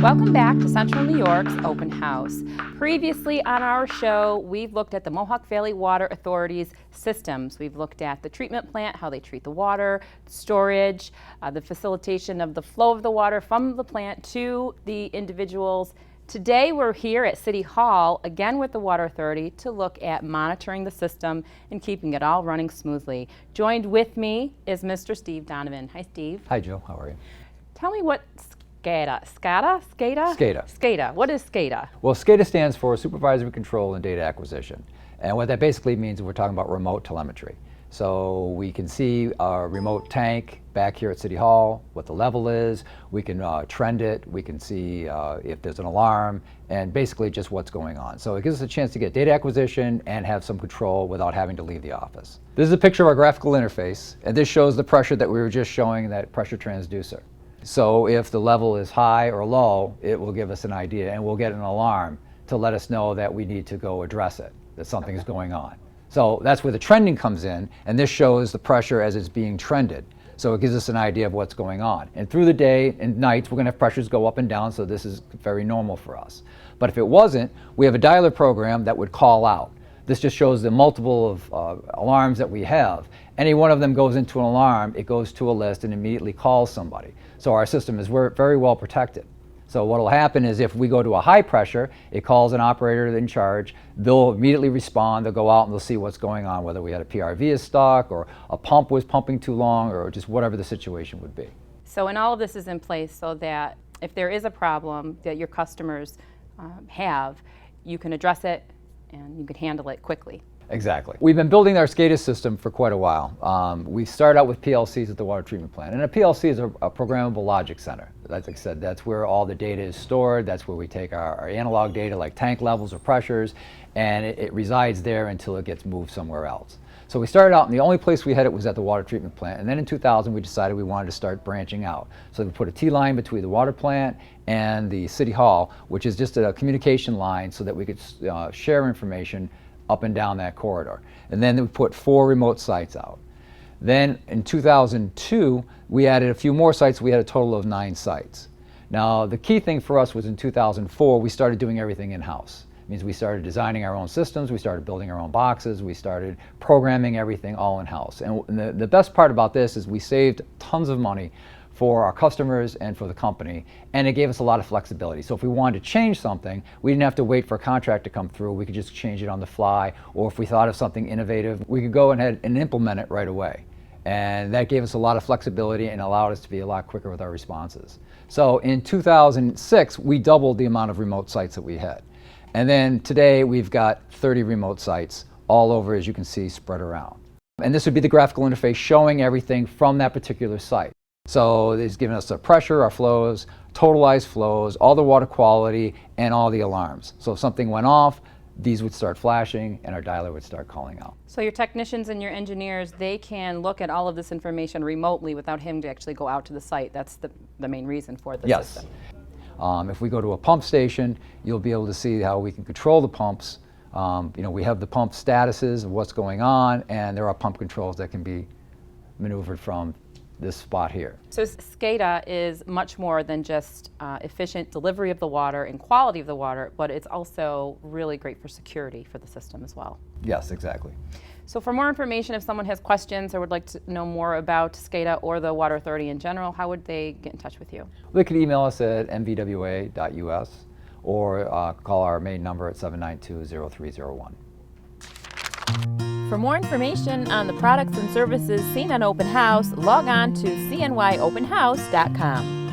Welcome back to Central New York's Open House. Previously on our show, we've looked at the Mohawk Valley Water Authority's systems. We've looked at the treatment plant, how they treat the water, storage, the facilitation of the flow of the water from the plant to the individuals. Today we're here at City Hall, again with the Water Authority, to look at monitoring the system and keeping it all running smoothly. Joined with me is Mr. Steve Donovan. Hi, Steve. Hi, Jill. How are you? Tell me what SCADA? What is SCADA? Well, SCADA stands for Supervisory Control and Data Acquisition. And what that basically means is we're talking about remote telemetry. So we can see our remote tank back here at City Hall, what the level is. We can trend it. We can see if there's an alarm, and basically just what's going on. So it gives us a chance to get data acquisition and have some control without having to leave the office. This is a picture of our graphical interface, and this shows the pressure that we were just showing, that pressure transducer. So if the level is high or low, it will give us an idea, and we'll get an alarm to let us know that we need to go address it, that something is going on. So that's where the trending comes in, and this shows the pressure as it's being trended. So it gives us an idea of what's going on. And through the day and nights, we're going to have pressures go up and down, so this is very normal for us. But if it wasn't, we have a dialer program that would call out. This just shows the multiple of alarms that we have. Any one of them goes into an alarm, it goes to a list and immediately calls somebody. So our system is very well protected. So what will happen is if we go to a high pressure, it calls an operator in charge. They'll immediately respond. They'll go out and they'll see what's going on, whether we had a PRV is stuck or a pump was pumping too long or just whatever the situation would be. So and all of this is in place so that if there is a problem that your customers have, you can address it and you can handle it quickly. Exactly. We've been building our SCADA system for quite a while. We start out with PLCs at the water treatment plant, and a PLC is a programmable logic center. Like I said, that's where all the data is stored. That's where we take our analog data like tank levels or pressures, and it resides there until it gets moved somewhere else. So we started out, and the only place we had it was at the water treatment plant, and then in 2000 we decided we wanted to start branching out. So we put a T-line between the water plant and the City Hall, which is just a communication line so that we could share information up and down that corridor. And then we put 4 remote sites out. Then in 2002, we added a few more sites. We had a total of 9 sites. Now, the key thing for us was in 2004, we started doing everything in-house. It means we started designing our own systems, we started building our own boxes, we started programming everything all in-house. And the best part about this is we saved tons of money for our customers and for the company, and it gave us a lot of flexibility. So if we wanted to change something, we didn't have to wait for a contract to come through. We could just change it on the fly, or if we thought of something innovative, we could go ahead and implement it right away. And that gave us a lot of flexibility and allowed us to be a lot quicker with our responses. So in 2006, we doubled the amount of remote sites that we had. And then today we've got 30 remote sites all over, as you can see, spread around. And this would be the graphical interface showing everything from that particular site. So it's given us the pressure, our flows, totalized flows, all the water quality, and all the alarms. So if something went off, these would start flashing and our dialer would start calling out. So your technicians and your engineers, they can look at all of this information remotely without him to actually go out to the site. That's the main reason for the system. If we go to a pump station, you'll be able to see how we can control the pumps. We have the pump statuses of what's going on, and there are pump controls that can be maneuvered from this spot here. So SCADA is much more than just efficient delivery of the water and quality of the water, but it's also really great for security for the system as well. Yes, exactly. So for more information, if someone has questions or would like to know more about SCADA or the Water Authority in general, how would they get in touch with you? They could email us at mvwa.us or call our main number at 792-0301. For more information on the products and services seen on Open House, log on to cnyopenhouse.com.